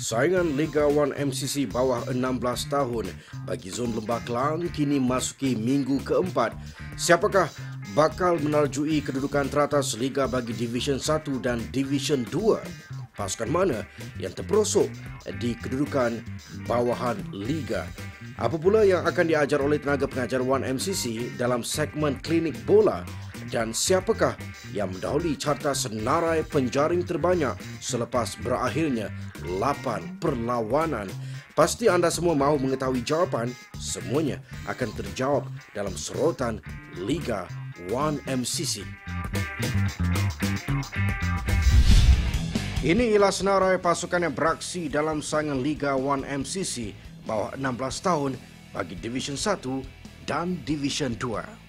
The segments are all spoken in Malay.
Saingan Liga 1 MCC bawah 16 tahun bagi Zon Lembah Kelang kini masuki minggu keempat. Siapakah bakal menerjui kedudukan teratas Liga bagi Division 1 dan Division 2? Pasukan mana yang terperosok di kedudukan bawahan Liga? Apa pula yang akan diajar oleh tenaga pengajar 1 MCC dalam segmen klinik bola? Dan siapakah yang mendahului carta senarai penjaring terbanyak selepas berakhirnya 8 perlawanan? Pasti anda semua mahu mengetahui jawapan. Semuanya akan terjawab dalam sorotan Liga 1 MCC. Ini ialah senarai pasukan yang beraksi dalam saingan Liga 1 MCC bawah 16 tahun bagi Division 1 dan Division 2.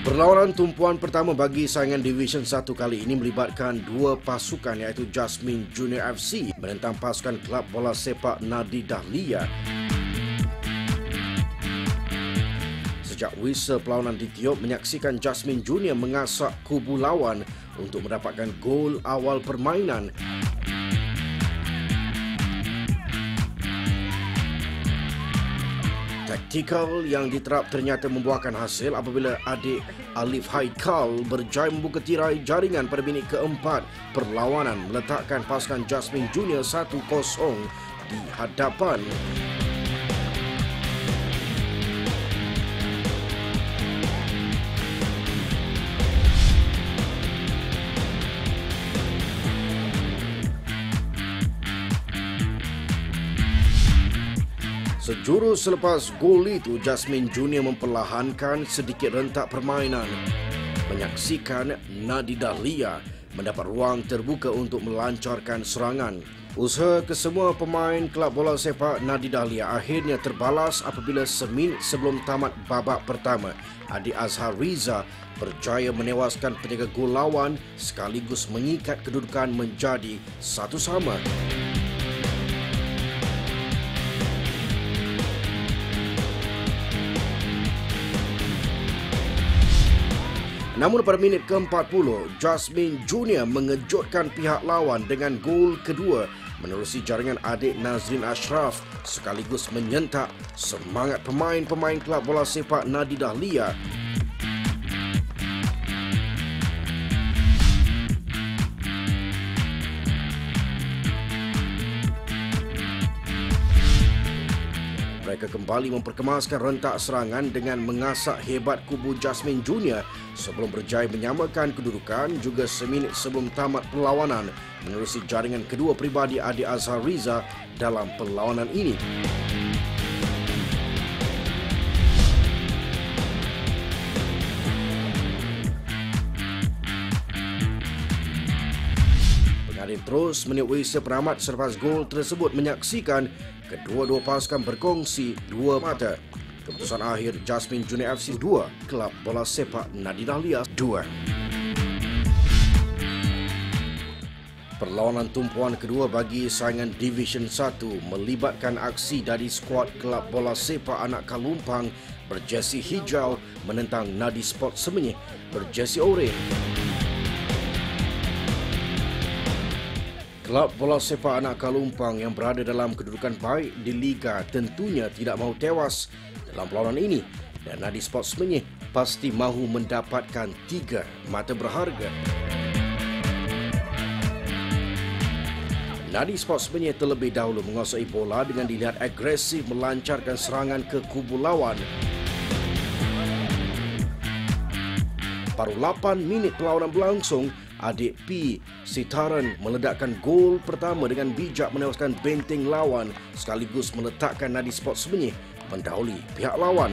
Perlawanan tumpuan pertama bagi saingan Division 1 kali ini melibatkan dua pasukan iaitu Jasmine Junior FC menentang pasukan Kelab Bola Sepak Nadi Dahlia. Sejak whistle perlawanan ditiup, menyaksikan Jasmine Junior mengasak kubu lawan untuk mendapatkan gol awal permainan. Taktikal yang diterap ternyata membuahkan hasil apabila adik Alif Haikal berjaya membuka tirai jaringan pada minit keempat perlawanan meletakkan pasukan Jasmine Junior 1-0 di hadapan. Sejurus selepas gol itu, Jasmine Junior memperlahankan sedikit rentak permainan. Menyaksikan Nadi Dahlia mendapat ruang terbuka untuk melancarkan serangan. Usaha kesemua pemain Kelab Bola Sepak Nadi Dahlia akhirnya terbalas apabila seminit sebelum tamat babak pertama, Adik Azhar Riza berjaya menewaskan penjaga gol lawan sekaligus mengikat kedudukan menjadi 1-1. Namun pada minit ke-40, Jasmine Junior mengejutkan pihak lawan dengan gol kedua menerusi jaringan adik Nazrin Ashraf sekaligus menyentak semangat pemain-pemain Kelab Bola Sepak Nadi Dahlia. Mereka kembali memperkemaskan rentak serangan dengan mengasak hebat kubu Jasmine Junior sebelum berjaya menyamakan kedudukan juga seminit sebelum tamat perlawanan menerusi jaringan kedua pribadi adik Azhar Riza dalam perlawanan ini. Pengadil terus meniup whistle peramat selepas gol tersebut menyaksikan kedua-dua pasukan berkongsi dua mata. Keputusan akhir Jasmine Junior FC 2, Kelab Bola Sepak Nadi Dahlia 2. Perlawanan tumpuan kedua bagi saingan Division 1 melibatkan aksi dari skuad Kelab Bola Sepak Anak Kalumpang berjersey hijau menentang Nadi Sport Semenyih berjersey oranye. Kelab Bola Sepak Anak Kalumpang yang berada dalam kedudukan baik di Liga tentunya tidak mahu tewas dalam perlawanan ini dan Nadi Sport Semenyih pasti mahu mendapatkan 3 mata berharga. Nadi Sport Semenyih terlebih dahulu menguasai bola dengan dilihat agresif melancarkan serangan ke kubu lawan. Baru 8 minit perlawanan berlangsung, adik P. Sitaran meledakkan gol pertama dengan bijak menewaskan benteng lawan sekaligus meletakkan Nadi Sport Semenyih mendahului pihak lawan.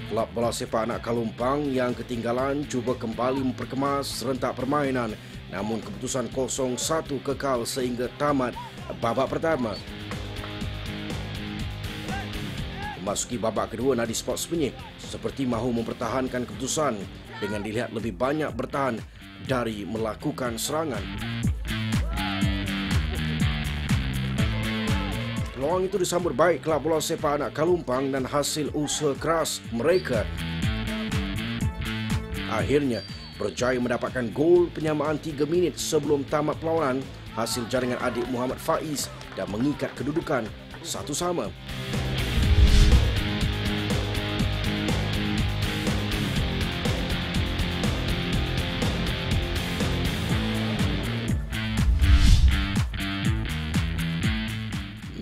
Kelab Bola Sepak Anak Kalumpang yang ketinggalan cuba kembali memperkemas rentak permainan, namun keputusan 0-1 kekal sehingga tamat babak pertama. Memasuki babak kedua, Nadi Sports Penyih seperti mahu mempertahankan keputusan dengan dilihat lebih banyak bertahan dari melakukan serangan. Peluang itu disambut baik kelab bola sepak anak Kalumpang dan hasil usaha keras mereka akhirnya berjaya mendapatkan gol penyamaan 3 minit sebelum tamat perlawanan hasil jaringan adik Muhammad Faiz dan mengikat kedudukan 1-1.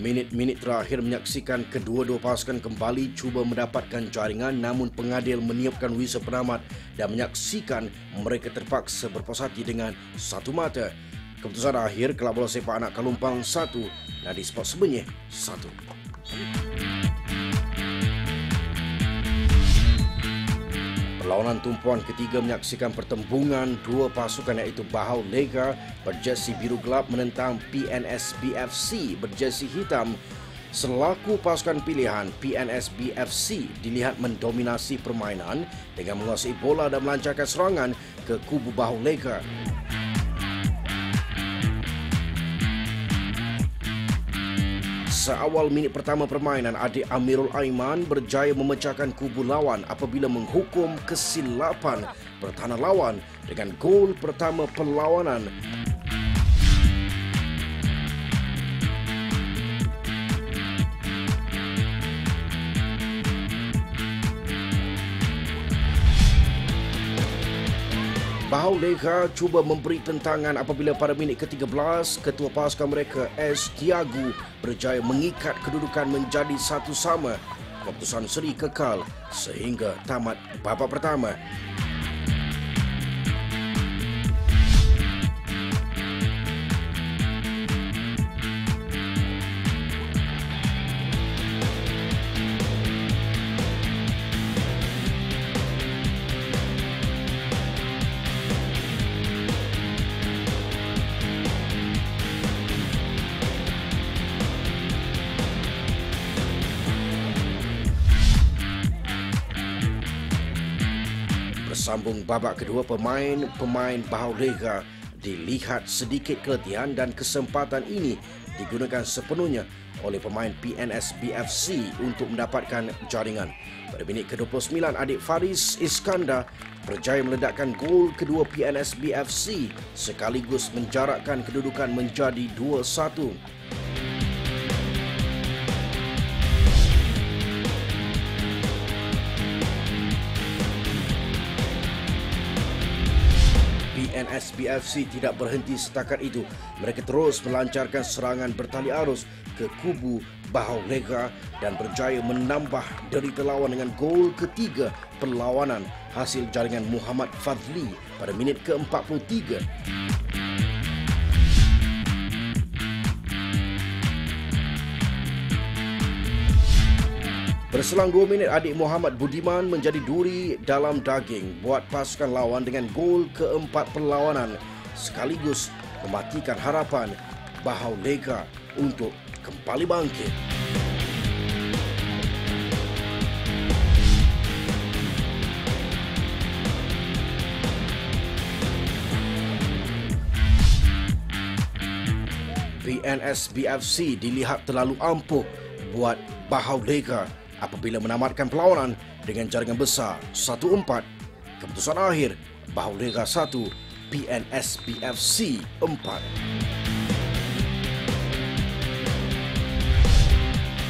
Minit-minit terakhir menyaksikan kedua-dua pasukan kembali cuba mendapatkan jaringan, namun pengadil meniupkan whistle penamat dan menyaksikan mereka terpaksa berpuas hati dengan satu mata. Keputusan akhir, kelab bola sepak anak Kalumpang 1, Nadi Sports Penyih 1. Perlawanan tumpuan ketiga menyaksikan pertembungan dua pasukan iaitu Bahau Lega berjersey biru gelap menentang PNSBFC berjersey hitam. Selaku pasukan pilihan, PNSBFC dilihat mendominasi permainan dengan menguasai bola dan melancarkan serangan ke kubu Bahau Lega. Seawal minit pertama permainan, adik Amirul Aiman berjaya memecahkan kubu lawan apabila menghukum kesilapan pertahanan lawan dengan gol pertama perlawanan. Bahau Lega cuba memberi tentangan apabila pada minit ke-13, ketua pasukan mereka S. Tiagu berjaya mengikat kedudukan menjadi 1-1. Keputusan seri kekal sehingga tamat babak pertama. Bersambung babak kedua, pemain Bahau Lega dilihat sedikit keletihan dan kesempatan ini digunakan sepenuhnya oleh pemain PNSBFC untuk mendapatkan jaringan. Pada minit ke-29, adik Faris Iskandar berjaya meledakkan gol kedua PNSBFC sekaligus menjarakkan kedudukan menjadi 2-1. PNSBFC tidak berhenti setakat itu. Mereka terus melancarkan serangan bertali arus ke kubu Bahau Lega dan berjaya menambah derita lawan dengan gol ketiga perlawanan hasil jaringan Muhammad Fadli pada minit ke-43. Berselang 2 minit, adik Muhammad Budiman menjadi duri dalam daging buat pasukan lawan dengan gol keempat perlawanan sekaligus mematikan harapan Bahau Lega untuk kembali bangkit. PNSBFC dilihat terlalu ampuh buat Bahau Lega apabila menamatkan perlawanan dengan jaringan besar 1-4. Keputusan akhir, Bahau Lega 1, PNSBFC 4.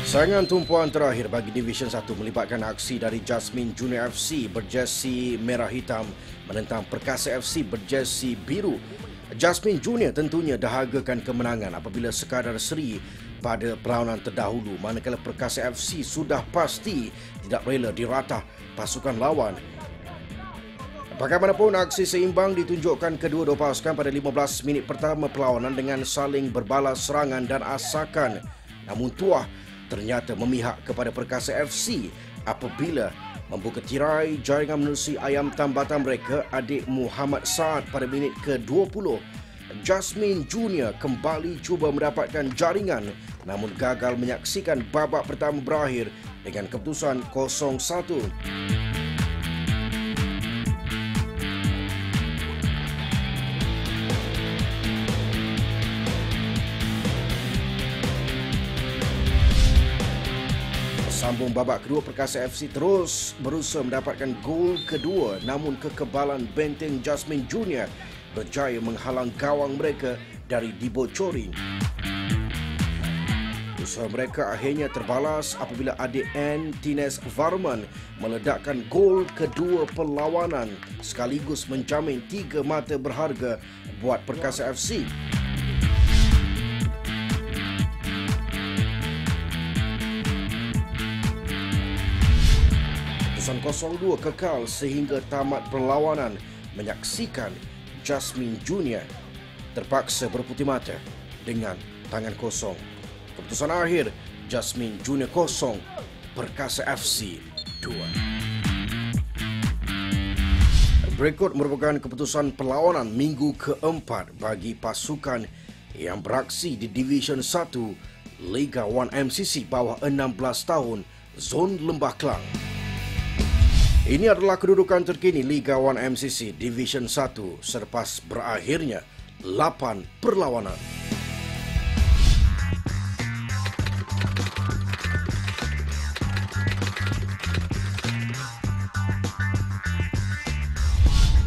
Saingan tumpuan terakhir bagi Division 1 melibatkan aksi dari Jasmine Junior FC berjersey merah hitam menentang Perkasa FC berjersey biru. Jasmine Junior tentunya dahagakan kemenangan apabila sekadar seri pada perlawanan terdahulu, manakala Perkasa FC sudah pasti tidak rela diratah pasukan lawan. Bagaimanapun, aksi seimbang ditunjukkan kedua-dua pasukan pada 15 minit pertama perlawanan dengan saling berbalas serangan dan asakan. Namun tuah ternyata memihak kepada Perkasa FC apabila membuka tirai jaringan menerusi ayam tambatan mereka, adik Muhammad Saad pada minit ke-20. Jasmine Junior kembali cuba mendapatkan jaringan namun gagal menyaksikan babak pertama berakhir dengan keputusan 0-1. Sambung babak kedua, Perkasa FC terus berusaha mendapatkan gol kedua, namun kekebalan benteng Jasmine Junior berjaya menghalang gawang mereka dari dibocori. Usaha mereka akhirnya terbalas apabila adik Ann Tines Varman meledakkan gol kedua perlawanan sekaligus menjamin 3 mata berharga buat Perkasa FC. Keputusan 0-2 kekal sehingga tamat perlawanan, menyaksikan Jasmine Junior terpaksa berputih mata dengan tangan kosong. Keputusan akhir, Jasmine Junior 0, Perkasa FC 2. Berikut merupakan keputusan perlawanan minggu keempat bagi pasukan yang beraksi di Division 1 Liga 1 MCC bawah 16 tahun Zon Lembah Kelang. Ini adalah kedudukan terkini Liga 1 MCC Division 1 selepas berakhirnya 8 perlawanan.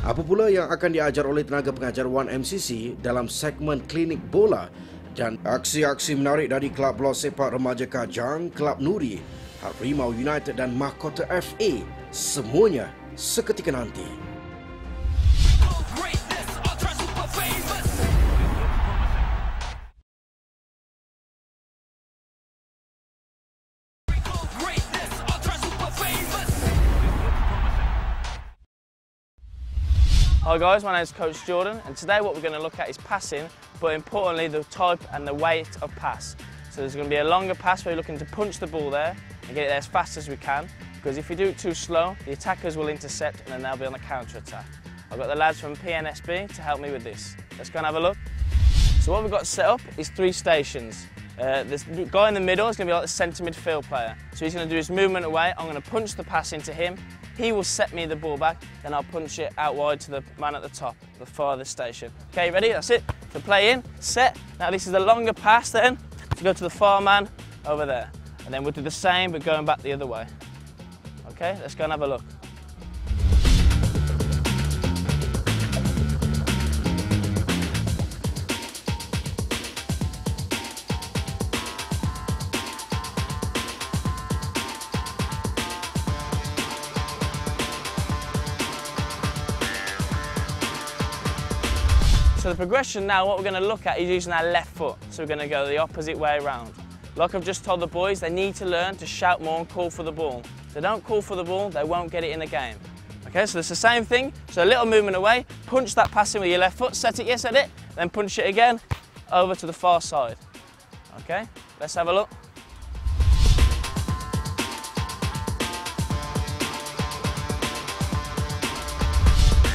Apa pula yang akan diajar oleh tenaga pengajar 1 MCC dalam segmen klinik bola dan aksi-aksi menarik dari Kelab Bola Sepak Remaja Kajang, Kelab Nuri, Harimau United dan Mahkota FA, semuanya seketika nanti. Hi guys, my name is Coach Jordan, and today what we're going to look at is passing, but importantly the type and the weight of pass. So there's going to be a longer pass where you're looking to punch the ball there and get it there as fast as we can, because if we do it too slow, the attackers will intercept and then they'll be on the counter-attack. I've got the lads from PNSB to help me with this. Let's go and have a look. So what we've got set up is 3 stations. This guy in the middle is going to be like the centre midfield player. So he's going to do his movement away, I'm going to punch the pass into him, he will set me the ball back, then I'll punch it out wide to the man at the top, the farthest station. Okay, ready? That's it. To play in, set. Now this is the longer pass then, to go to the far man over there. And then we'll do the same, but going back the other way. Okay, let's go and have a look. So the progression now, what we're going to look at is using our left foot. So we're going to go the opposite way around. Like I've just told the boys, they need to learn to shout more and call for the ball. If they don't call for the ball, they won't get it in the game. Okay, so it's the same thing. So a little movement away, punch that pass in with your left foot, set it, yes, set it, then punch it again, over to the far side. Okay, let's have a look.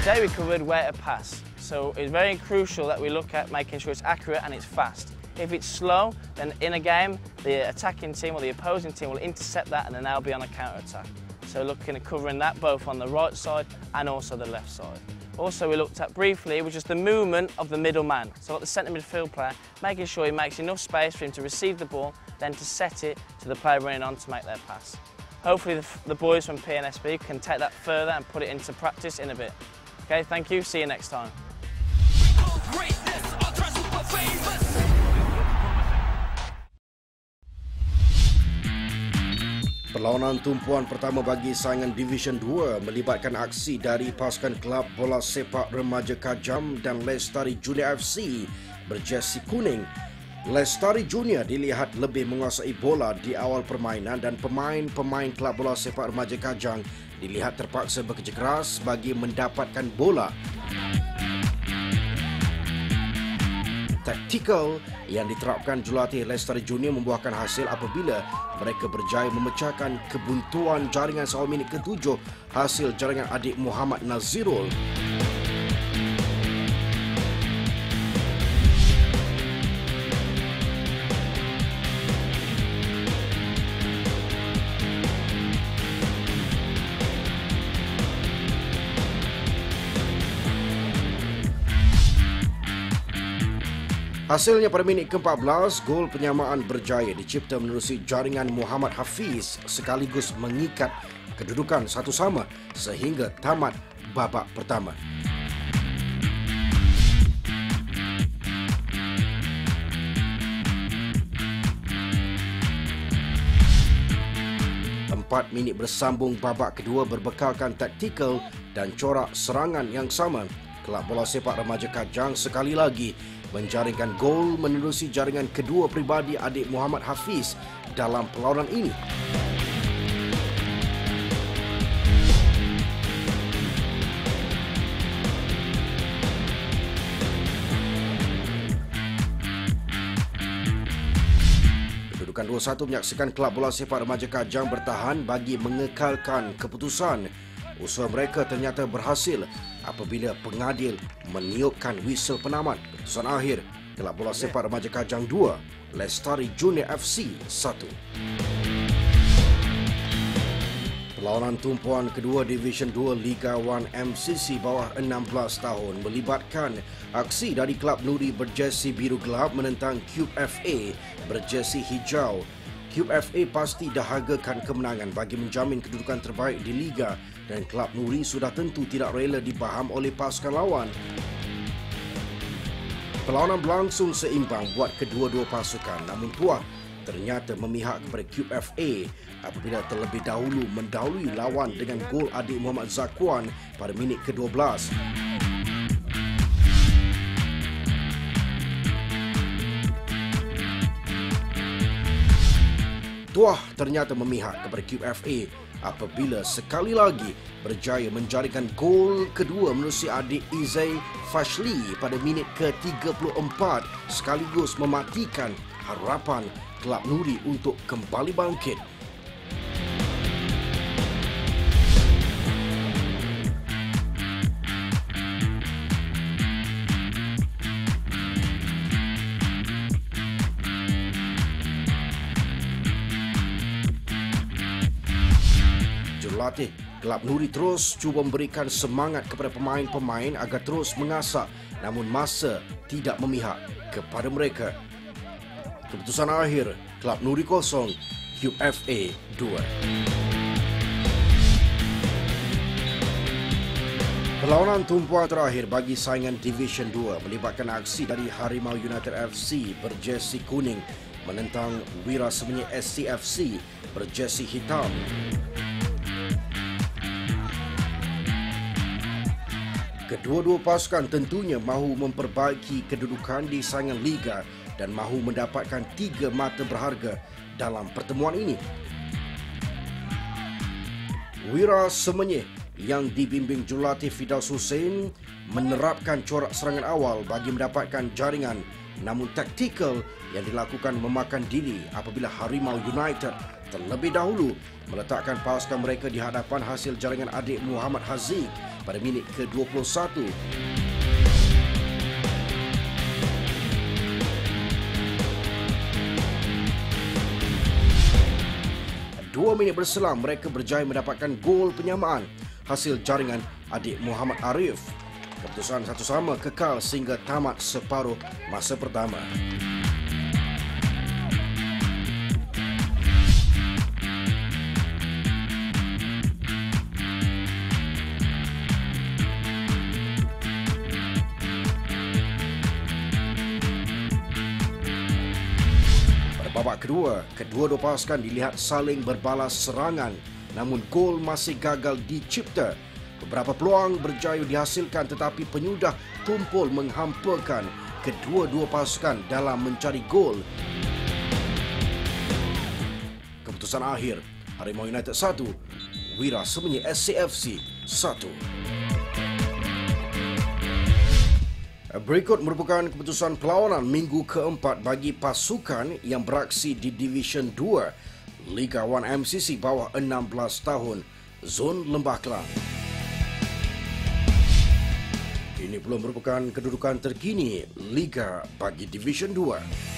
Today we covered where to pass. So it's very crucial that we look at making sure it's accurate and it's fast. If it's slow, then in a game, the attacking team or the opposing team will intercept that and then they'll be on a counter-attack. So looking at covering that both on the right side and also the left side. Also we looked at briefly, which is the movement of the middle man. So like the centre midfield player, making sure he makes enough space for him to receive the ball, then to set it to the player running on to make their pass. Hopefully the boys from PNSB can take that further and put it into practice in a bit. Okay, thank you, see you next time. Perlawanan tumpuan pertama bagi saingan Division 2 melibatkan aksi dari pasukan Kelab Bola Sepak Remaja Kajam dan Lestari Junior FC berjersey kuning. Lestari Junior dilihat lebih menguasai bola di awal permainan dan pemain-pemain Kelab Bola Sepak Remaja Kajang dilihat terpaksa bekerja keras bagi mendapatkan bola. Taktikal yang diterapkan jurulatih Lestari Junior membuahkan hasil apabila mereka berjaya memecahkan kebuntuan jaringan seawal minit ke-7 hasil jaringan adik Muhammad Nazirul. Hasilnya pada minit ke-14, gol penyamaan berjaya dicipta menerusi jaringan Muhammad Hafiz sekaligus mengikat kedudukan satu sama sehingga tamat babak pertama. Empat minit bersambung babak kedua berbekalkan taktikal dan corak serangan yang sama. Kelab bola sepak remaja Kajang sekali lagi menjaringkan gol menerusi jaringan kedua pribadi adik Muhammad Hafiz dalam perlawanan ini. Kedudukan 2-1 menyaksikan kelab bola sepak remaja Kajang bertahan bagi mengekalkan keputusan. Usaha mereka ternyata berhasil apabila pengadil meniupkan whistle penamat. Keputusan akhir, kelab bola sepak remaja Kajang 2, Lestari Junior FC 1. Perlawanan tumpuan kedua Division 2 Liga 1 MCC bawah 16 tahun melibatkan aksi dari Kelab Nuri berjersey biru gelap menentang Cube FA berjersey hijau. Cube FA pasti dahagakan kemenangan bagi menjamin kedudukan terbaik di Liga dan Kelab Nuri sudah tentu tidak rela dibaham oleh pasukan lawan. Perlawanan berlangsung seimbang buat kedua-dua pasukan, namun puas ternyata memihak kepada Cube FA apabila terlebih dahulu mendahului lawan dengan gol adik Muhammad Zakwan pada minit ke-12. Tuah ternyata memihak kepada Cube FA apabila sekali lagi berjaya menjaringkan gol kedua menerusi adik Izay Fashli pada minit ke-34 sekaligus mematikan harapan Kelab Nuri untuk kembali bangkit. Jurulatih Kelab Nuri terus cuba memberikan semangat kepada pemain-pemain agar terus mengasak, namun masa tidak memihak kepada mereka. Keputusan akhir, Kelab Nuri 0, Cube FA 2. Perlawanan tumpuan terakhir bagi saingan Division 2 melibatkan aksi dari Harimau United FC berjersey kuning menentang Wira Semenyi SCFC berjersey hitam. Kedua-dua pasukan tentunya mahu memperbaiki kedudukan di saingan Liga dan mahu mendapatkan 3 mata berharga dalam pertemuan ini. Wira Semenyi yang dibimbing jurulatih Fidaus Hussein menerapkan corak serangan awal bagi mendapatkan jaringan, namun taktikal yang dilakukan memakan diri apabila Harimau United terlebih dahulu meletakkan pasukan mereka di hadapan hasil jaringan adik Muhammad Haziq pada minit ke-21. 2 minit berselang mereka berjaya mendapatkan gol penyamaan hasil jaringan adik Muhammad Arif. Keputusan satu sama kekal sehingga tamat separuh masa pertama. Babak kedua, kedua-dua pasukan dilihat saling berbalas serangan, namun gol masih gagal dicipta. Beberapa peluang berjaya dihasilkan tetapi penyudah tumpul menghampakan kedua-dua pasukan dalam mencari gol. Keputusan akhir, Harimau United 1, Wira Semenyi SCFC 1. Berikut merupakan keputusan perlawanan minggu keempat bagi pasukan yang beraksi di Division 2 Liga 1 MCC bawah 16 tahun Zon Lembah Kelang. Ini pula merupakan kedudukan terkini Liga bagi Division 2.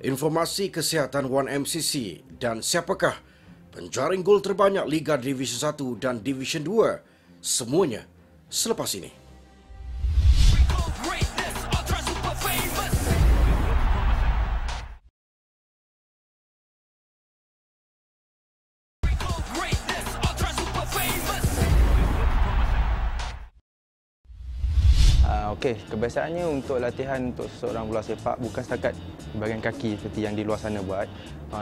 informasi kesihatan 1MCC dan siapakah penjaring gol terbanyak Liga Division 1 dan Division 2, semuanya selepas ini. Okey, kebiasaannya untuk latihan untuk seorang bola sepak bukan setakat bahagian kaki seperti yang di luar sana buat.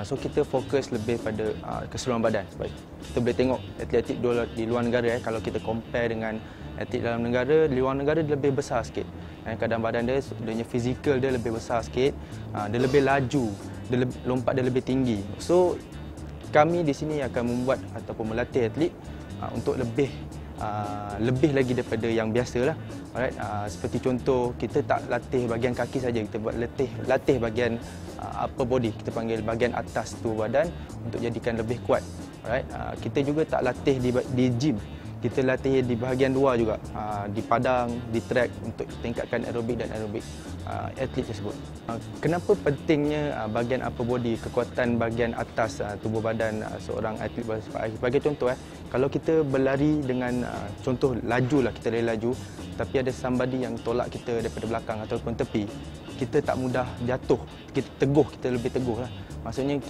So kita fokus lebih pada keseluruhan badan. Sebab kita boleh tengok atlet-atlet di luar negara kalau kita compare dengan atlet dalam negara, di luar negara dia lebih besar sikit. Kadang badan dia punya fizikal dia lebih besar sikit, dia lebih laju, lompat dia lebih tinggi. So kami di sini akan membuat ataupun melatih atlet untuk lebih lagi daripada yang biasalah. Alright, seperti contoh kita tak latih bahagian kaki saja, kita buat latih bahagian upper body, kita panggil bahagian atas tubuh badan untuk jadikan lebih kuat. Alright, kita juga tak latih di gym. Kita latih di bahagian luar juga, di padang, di track untuk tingkatkan aerobik dan aerobik atlet tersebut. Kenapa pentingnya bahagian upper body, kekuatan bahagian atas tubuh badan seorang atlet bola sepak? Sebagai contoh, kalau kita berlari dengan contoh laju lah, kita lari laju, tapi ada somebody yang tolak kita daripada belakang ataupun tepi, kita tak mudah jatuh, kita lebih teguh lah. Maksudnya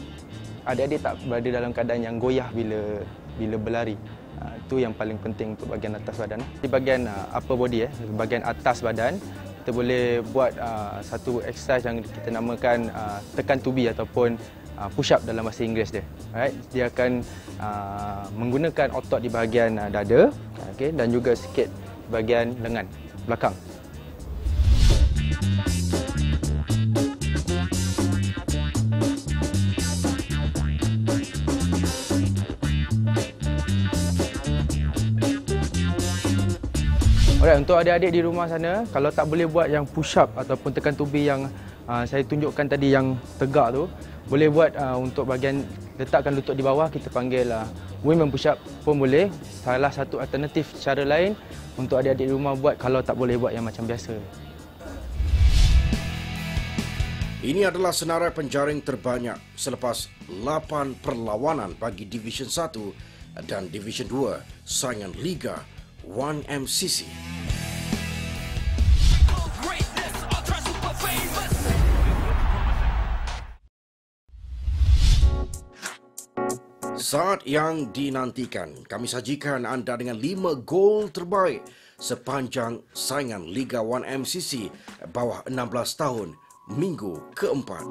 adik-adik tak berada dalam keadaan yang goyah bila berlari. Itu yang paling penting untuk bahagian atas badan. Di bahagian upper body, bahagian atas badan, kita boleh buat satu exercise yang kita namakan tekan tubi ataupun push up dalam bahasa Inggeris dia. Alright, dia akan menggunakan otot di bahagian dada, okay, dan juga sikit bahagian lengan belakang. Alright, untuk adik-adik di rumah sana, kalau tak boleh buat yang push up ataupun tekan tubi yang saya tunjukkan tadi yang tegak tu, boleh buat untuk bahagian letakkan lutut di bawah, kita panggil women push up pun boleh. Salah satu alternatif cara lain untuk adik-adik di rumah buat kalau tak boleh buat yang macam biasa. Ini adalah senarai penjaring terbanyak selepas 8 perlawanan bagi Division 1 dan Division 2 saingan Liga 1MCC. Saat yang dinantikan, kami sajikan anda dengan 5 gol terbaik sepanjang saingan Liga 1MCC bawah 16 tahun minggu keempat.